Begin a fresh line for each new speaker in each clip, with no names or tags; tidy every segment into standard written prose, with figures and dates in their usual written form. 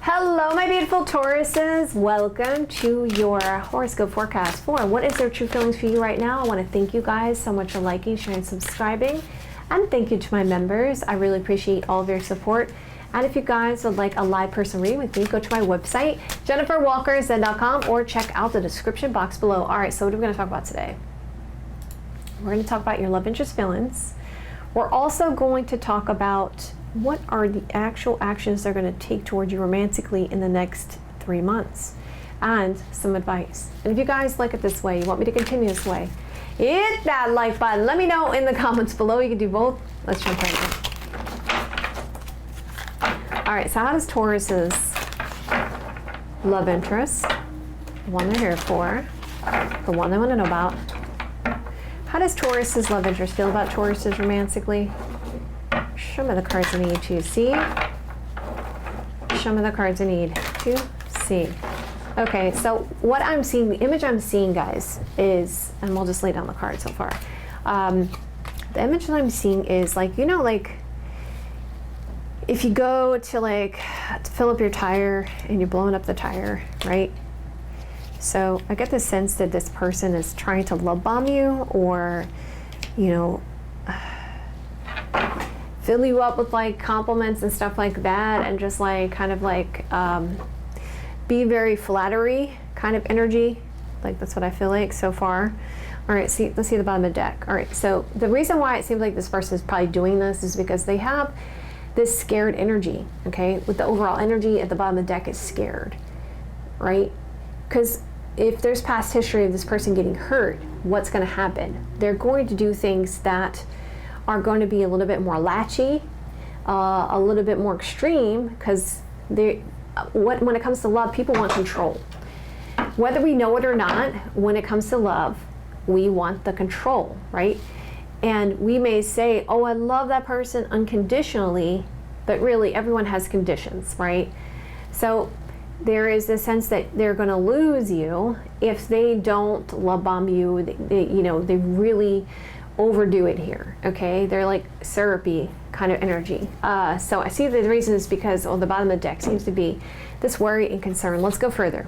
Hello, my beautiful Tauruses. Welcome to your horoscope forecast for what is their true feelings for you right now. I want to thank you guys so much for liking, sharing, subscribing, and thank you to my members. I really appreciate all of your support. And if you guys would like a live person reading with me, go to my website, JenniferWalkerZen.com, or check out the description box below. All right, so what are we going to talk about today? We're going to talk about your love interest feelings. We're also going to talk about what are the actual actions they're going to take towards you romantically in the next 3 months, and some advice. And if you guys like it this way, you want me to continue this way, hit that like button. Let me know in the comments below. You can do both. Let's jump right in. All right, so how does Taurus's love interest, the one they're here for, the one they want to know about, how does Taurus's love interest feel about Taurus's romantically? Show me the cards I need to see. Show me the cards I need to see. Okay, so what I'm seeing, the image I'm seeing, guys, is, and we'll just lay down the card so far. The image that I'm seeing is like, you know, like if you go to fill up your tire and you're blowing up the tire, right? So I get the sense that this person is trying to love bomb you, or, you know, fill you up with like compliments and stuff like that, and just like kind of like be very flattery kind of energy. Like that's what I feel like so far. All right, see, let's see the bottom of the deck. All right, so the reason why it seems like this person is probably doing this is because they have this scared energy, okay? With the overall energy at the bottom of the deck is scared, right? Because if there's past history of this person getting hurt, what's going to happen? They're going to do things that are going to be a little bit more latchy, a little bit more extreme, because when it comes to love, people want control. Whether we know it or not, when it comes to love, we want the control, right? And we may say, oh, I love that person unconditionally, but really everyone has conditions, right? So there is a sense that they're going to lose you if they don't love bomb you. They really overdo it here, okay? They're like syrupy kind of energy. So I see the reason is because the bottom of the deck seems to be this worry and concern. Let's go further.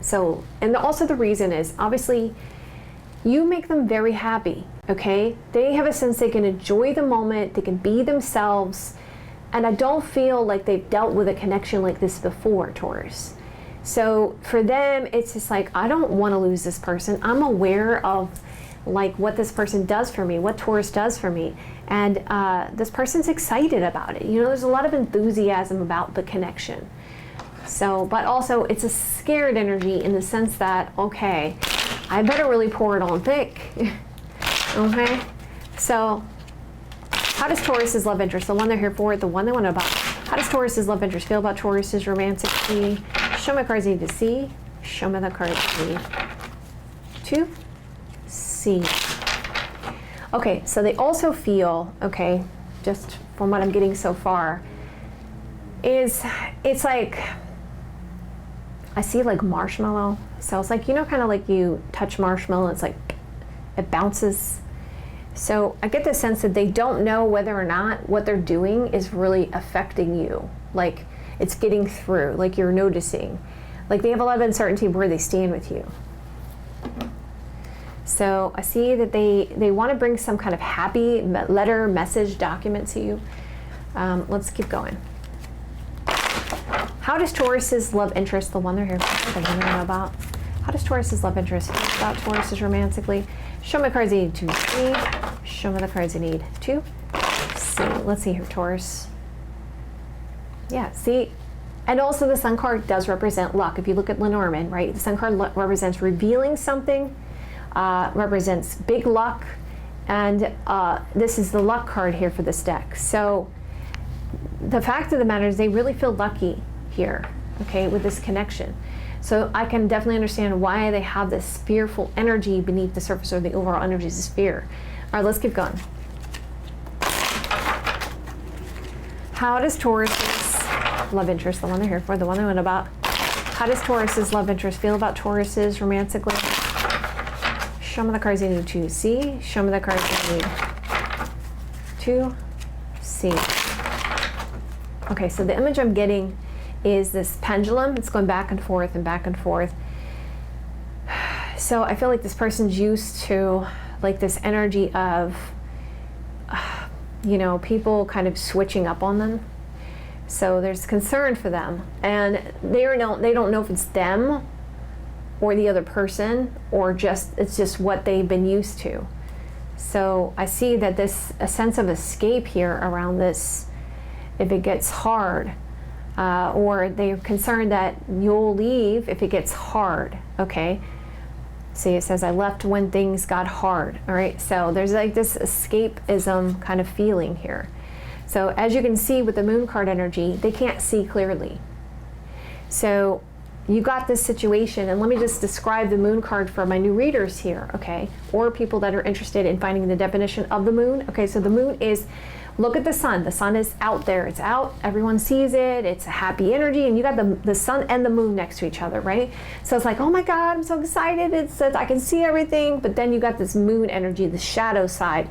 So, and also the reason is obviously you make them very happy, okay? They have a sense they can enjoy the moment, they can be themselves, and I don't feel like they've dealt with a connection like this before, Taurus. So for them, it's just like, I don't want to lose this person. I'm aware of like what this person does for me, what Taurus does for me, and this person's excited about it. You know, there's a lot of enthusiasm about the connection. So, but also it's a scared energy in the sense that, okay, I better really pour it on thick. Okay, so how does Taurus's love interest, the one they're here for, the one they want to know about, how does Taurus's love interest feel about Taurus's romantically? Show me the cards I need to see. Show me the cards I need to see. Okay, so they also feel, okay, just from what I'm getting so far, it's like, I see like marshmallow. So it's like, you know, kind of like you touch marshmallow, it's like, it bounces. So I get the sense that they don't know whether or not what they're doing is really affecting you. Like it's getting through, like you're noticing. Like they have a lot of uncertainty where they stand with you. So I see that they want to bring some kind of happy letter, message, document to you. Let's keep going. How does Taurus's love interest, the one they're here for, the one they know about, how does Taurus's love interest feel about Taurus's romantically? Show me the cards I need to see. Show me the cards I need to see. Let's see here, Taurus. Yeah, see, and also the Sun card does represent luck. If you look at Lenormand, right, the Sun card represents revealing something, represents big luck, and this is the luck card here for this deck. So the fact of the matter is they really feel lucky here, okay, with this connection. So I can definitely understand why they have this fearful energy beneath the surface, or the overall energy is fear. All right, let's keep going. How does Taurus's love interest, the one they're here for, the one they went about, how does Taurus's love interest feel about Taurus's romantically? Show me the cards you need to see. Show me the cards you need to see. Okay, so the image I'm getting is this pendulum. It's going back and forth and back and forth. So I feel like this person's used to like this energy of, you know, people kind of switching up on them. So there's concern for them, and they don't know if it's them or the other person, or it's just what they've been used to. So I see that there's a sense of escape here around this if it gets hard, or they're concerned that you'll leave if it gets hard. Okay. See, it says, I left when things got hard. All right, so there's like this escapism kind of feeling here. So as you can see with the moon card energy, they can't see clearly. So you got this situation, and let me just describe the moon card for my new readers here, okay? Or people that are interested in finding the definition of the moon. Okay, so the moon is, look at the sun. The sun is out there. It's out. Everyone sees it. It's a happy energy. And you got the sun and the moon next to each other, right? So it's like, oh my God, I'm so excited. I can see everything. But then you got this moon energy, the shadow side,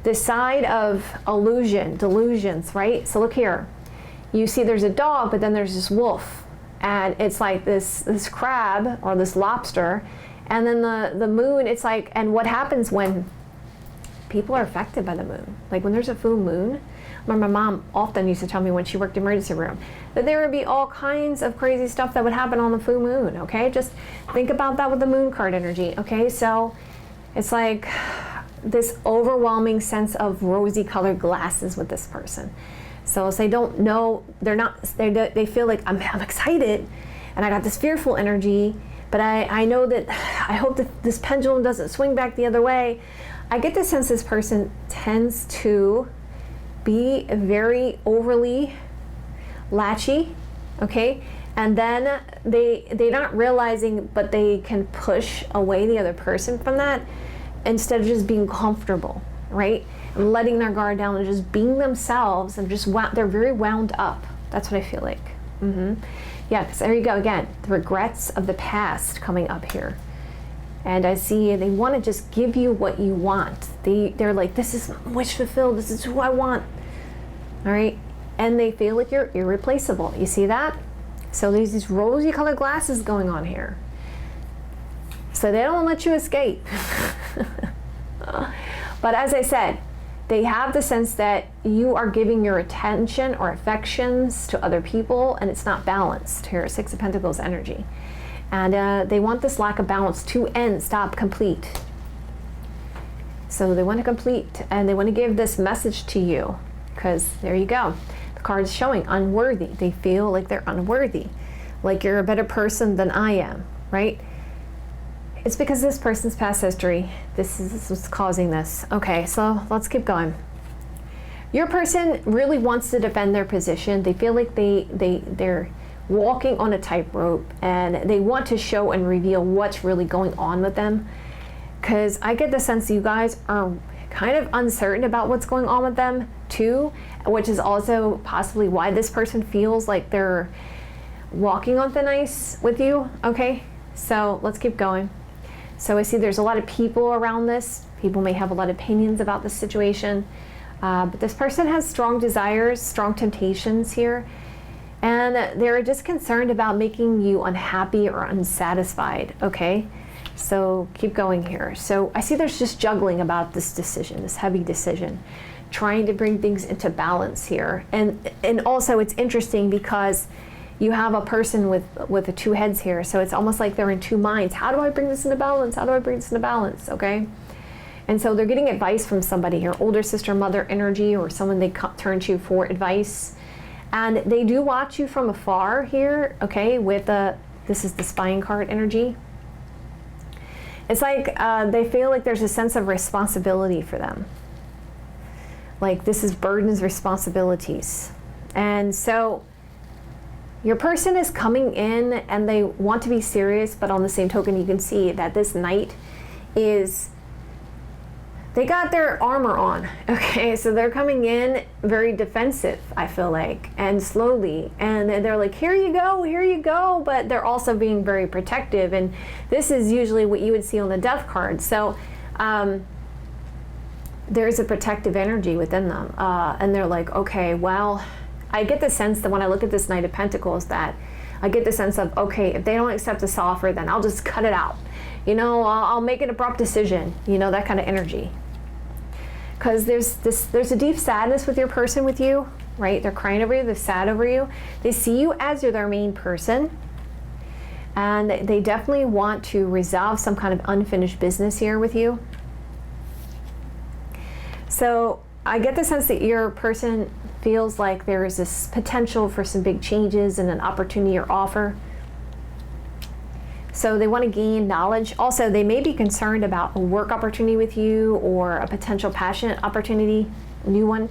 the side of illusion, delusions, right? So look here. You see there's a dog, but then there's this wolf. And it's like this crab or this lobster. And then the moon, it's like, and what happens when people are affected by the moon? Like when there's a full moon, my mom often used to tell me when she worked emergency room that there would be all kinds of crazy stuff that would happen on the full moon, okay? Just think about that with the moon card energy, okay? So it's like this overwhelming sense of rosy colored glasses with this person. So as they don't know, they feel like I'm excited and I got this fearful energy, but I know that I hope that this pendulum doesn't swing back the other way. I get the sense this person tends to be very overly latchy, okay? And then they're not realizing, but they can push away the other person from that instead of just being comfortable, right? And letting their guard down and just being themselves, and they're very wound up. That's what I feel like. Yeah, because there you go again, the regrets of the past coming up here. And I see they want to just give you what you want. They're like, this is wish fulfilled. This is who I want. All right. And they feel like you're irreplaceable. You see that? So there's these rosy colored glasses going on here. So they don't let you escape. But as I said, they have the sense that you are giving your attention or affections to other people, and it's not balanced here, Six of Pentacles energy. And they want this lack of balance to end, stop, complete. So they want to complete, and they want to give this message to you, because there you go. The card is showing unworthy. They feel like they're unworthy, like you're a better person than I am, right? It's because this person's past history. This is what's causing this. Okay, so let's keep going. Your person really wants to defend their position. They feel like they're walking on a tightrope, and they want to show and reveal what's really going on with them. Because I get the sense you guys are kind of uncertain about what's going on with them too, which is also possibly why this person feels like they're walking on thin ice with you. Okay, so let's keep going. So I see there's a lot of people around this. People may have a lot of opinions about this situation, but this person has strong desires, strong temptations here, and they're just concerned about making you unhappy or unsatisfied, okay? So keep going here. So I see there's just juggling about this decision, this heavy decision, trying to bring things into balance here. And also it's interesting because you have a person with the two heads here, so it's almost like they're in two minds. How do I bring this into balance? How do I bring this into balance? Okay, and so they're getting advice from somebody here, older sister, mother energy, or someone they turn to for advice, and they do watch you from afar here. Okay, with this is the spying card energy. It's like they feel like there's a sense of responsibility for them. Like this is burdens, responsibilities, and so your person is coming in and they want to be serious, but on the same token, you can see that this knight is, they got their armor on, okay? So they're coming in very defensive, I feel like, and slowly. And they're like, here you go, but they're also being very protective. And this is usually what you would see on the death card. So there is a protective energy within them. And they're like, okay, well, I get the sense that when I look at this Knight of Pentacles, that I get the sense of, okay, if they don't accept this offer, then I'll just cut it out. You know, I'll make an abrupt decision, you know, that kind of energy. Because there's a deep sadness with your person with you, right? They're crying over you, they're sad over you. They see you as their main person. And they definitely want to resolve some kind of unfinished business here with you. So I get the sense that your person feels like there is this potential for some big changes and an opportunity or offer. So they want to gain knowledge. Also, they may be concerned about a work opportunity with you or a potential passionate opportunity, a new one.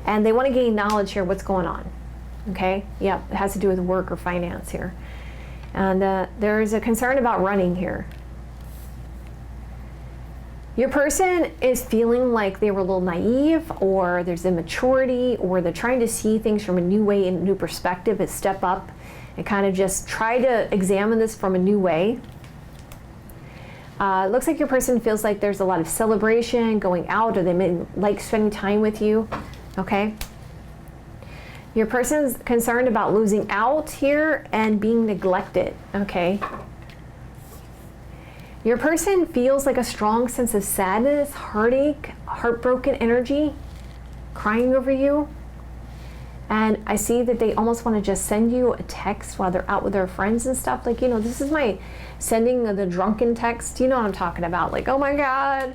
And they want to gain knowledge here, what's going on. Okay? Yeah, it has to do with work or finance here. And there is a concern about running here. Your person is feeling like they were a little naive, or there's immaturity, or they're trying to see things from a new way, and a new perspective, and step up and kind of just try to examine this from a new way. It looks like your person feels like there's a lot of celebration going out, or they may like spending time with you, okay? Your person's concerned about losing out here and being neglected, okay? Your person feels like a strong sense of sadness, heartache, heartbroken energy, crying over you. And I see that they almost want to just send you a text while they're out with their friends and stuff. Like, you know, this is my sending the drunken text. You know what I'm talking about? Like, oh my God,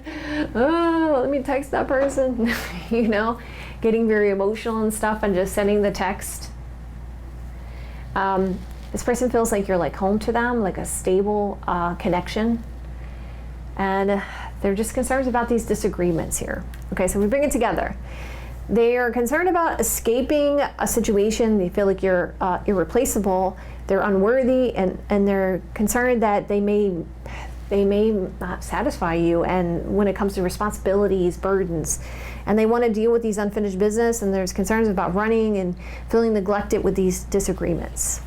oh, let me text that person. You know, getting very emotional and stuff and just sending the text. This person feels like you're like home to them, like a stable connection. And they're just concerned about these disagreements here. Okay, so we bring it together. They are concerned about escaping a situation. They feel like you're irreplaceable. They're unworthy, and they're concerned that they may not satisfy you. And when it comes to responsibilities, burdens, and they want to deal with these unfinished business. And there's concerns about running and feeling neglected with these disagreements.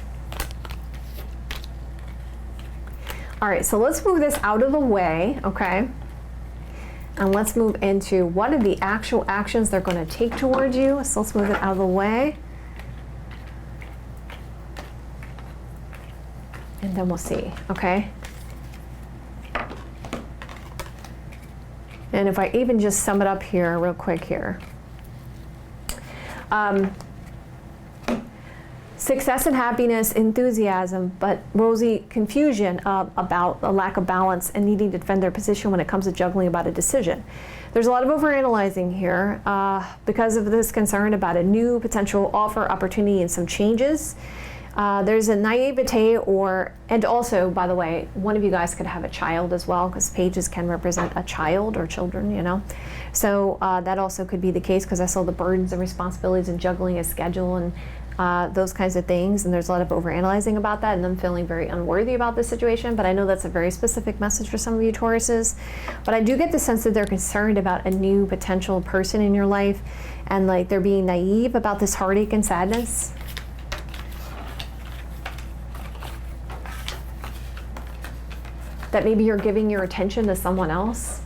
All right, so let's move this out of the way, okay? And let's move into what are the actual actions they're going to take towards you. So let's move it out of the way. And then we'll see, okay? And if I even just sum it up here real quick here. Success and happiness, enthusiasm, but rosy confusion about a lack of balance and needing to defend their position when it comes to juggling about a decision. There's a lot of overanalyzing here because of this concern about a new potential offer, opportunity, and some changes. There's a naivete and also, by the way, one of you guys could have a child as well, because pages can represent a child or children, you know. So that also could be the case, because I saw the burdens and responsibilities and juggling a schedule and those kinds of things, and there's a lot of overanalyzing about that and them feeling very unworthy about this situation. But I know that's a very specific message for some of you Tauruses. But I do get the sense that they're concerned about a new potential person in your life, and like they're being naive about this heartache and sadness. That maybe you're giving your attention to someone else,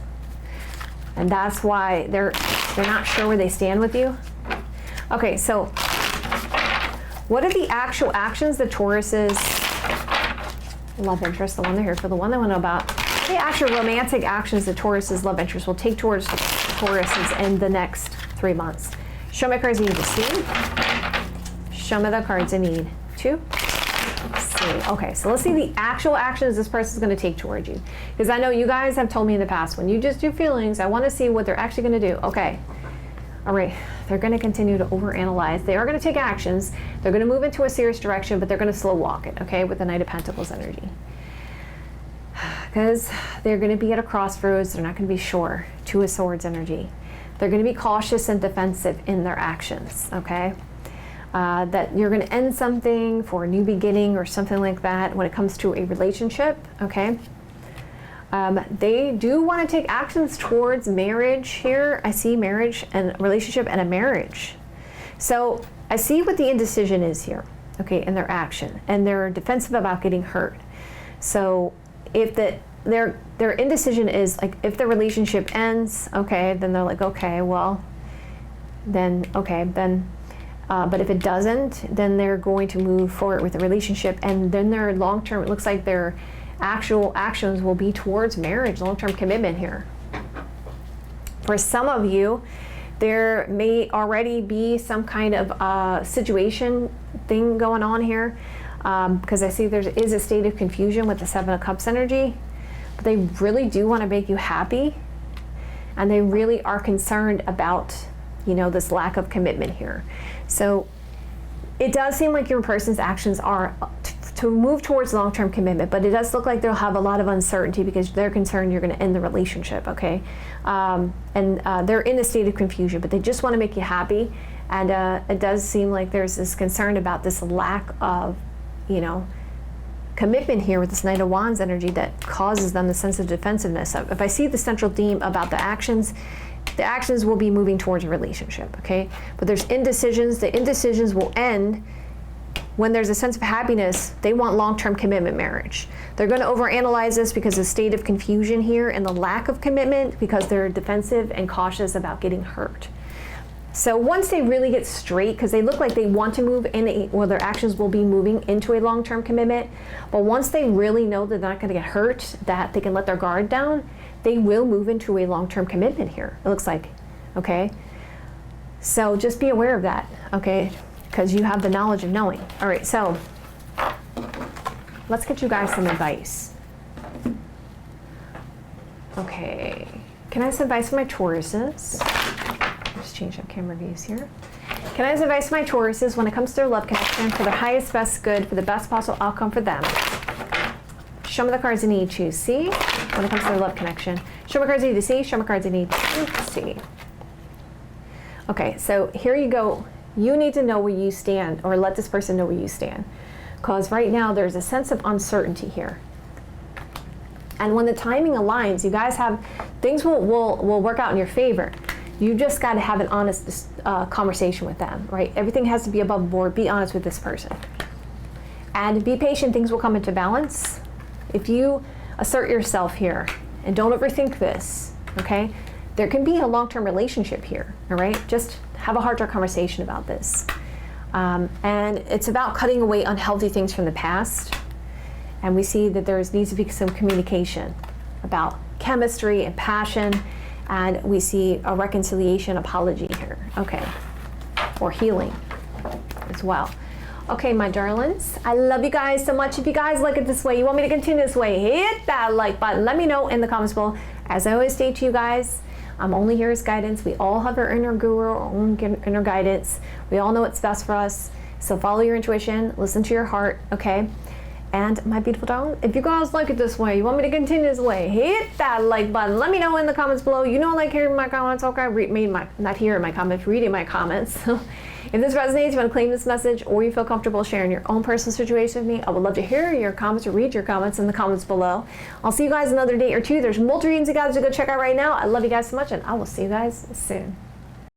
and that's why they're not sure where they stand with you. Okay, so what are the actual actions the Tauruses, love interest, the one they're here for, the one they want to know about, the actual romantic actions the Tauruses, love interest, will take towards the Tauruses in the next 3 months? Show me cards I need to see. Show me the cards I need to see. Okay, so let's see the actual actions this person is going to take towards you. Because I know you guys have told me in the past, when you just do feelings, I want to see what they're actually going to do. Okay. All right, they're going to continue to overanalyze. They are going to take actions. They're going to move into a serious direction, but they're going to slow walk it, okay, with the Knight of Pentacles energy. Because they're going to be at a crossroads. They're not going to be sure. Two of Swords energy. They're going to be cautious and defensive in their actions, okay? That you're going to end something for a new beginning or something like that when it comes to a relationship, okay? They do want to take actions towards marriage here. I see marriage and relationship and a marriage. So I see what the indecision is here, okay, in their action. And they're defensive about getting hurt. So if their indecision is like, if the relationship ends, okay, then they're like, okay, well, then, okay, then But if it doesn't, then they're going to move forward with the relationship, and then their long-term, it looks like their actual actions will be towards marriage, long-term commitment here. For some of you, there may already be some kind of situation thing going on here, because I see there is a state of confusion with the Seven of Cups energy, but they really do want to make you happy, and they really are concerned about, you know, this lack of commitment here. So it does seem like your person's actions are to move towards long-term commitment, but it does look like they'll have a lot of uncertainty because they're concerned you're going to end the relationship, okay? They're in a state of confusion, but they just want to make you happy. And it does seem like there's this concern about this lack of, you know, commitment here with this Knight of Wands energy that causes them the sense of defensiveness. If I see the central theme about the actions will be moving towards a relationship, okay? But there's indecisions. The indecisions will end when there's a sense of happiness. They want long-term commitment marriage. They're going to overanalyze this because of the state of confusion here and the lack of commitment, because they're defensive and cautious about getting hurt. So once they really get straight, because they look like they want to move in, well, their actions will be moving into a long-term commitment, but once they really know that they're not going to get hurt, that they can let their guard down, they will move into a long-term commitment here, it looks like, okay? So just be aware of that, okay? Because you have the knowledge of knowing. All right, so let's get you guys some advice. Okay, can I have some advice for my Tauruses? Just change up camera views here. Can I have some advice for my Tauruses when it comes to their love connection, for their highest, best good, for the best possible outcome for them? Show me the cards I need to see when it comes to their love connection. Show me cards I need to see. Show me cards I need to see. Okay, so here you go. You need to know where you stand, or let this person know where you stand. Because right now there's a sense of uncertainty here. And when the timing aligns, you guys have, things will work out in your favor. You just got to have an honest conversation with them, right? Everything has to be above board. Be honest with this person. And be patient. Things will come into balance. If you assert yourself here and don't overthink this, okay? There can be a long-term relationship here, all right? Just have a heart-to-heart conversation about this. And it's about cutting away unhealthy things from the past. And we see that there needs to be some communication about chemistry and passion. And we see a reconciliation apology here, okay? Or healing as well. Okay, my darlings, I love you guys so much. If you guys like it this way, you want me to continue this way, hit that like button. Let me know in the comments below. As I always say to you guys, I'm only here as guidance. We all have our inner guru, our own inner guidance. We all know what's best for us. So follow your intuition, listen to your heart, okay? And my beautiful darling, if you guys like it this way, you want me to continue this way, hit that like button. Let me know in the comments below. You know I like hearing my comments, okay? Not hearing my comments, reading my comments. If this resonates, you want to claim this message, or you feel comfortable sharing your own personal situation with me, I would love to hear your comments or read your comments in the comments below. I'll see you guys another day or two. There's multiple readings you guys to go check out right now. I love you guys so much, and I will see you guys soon.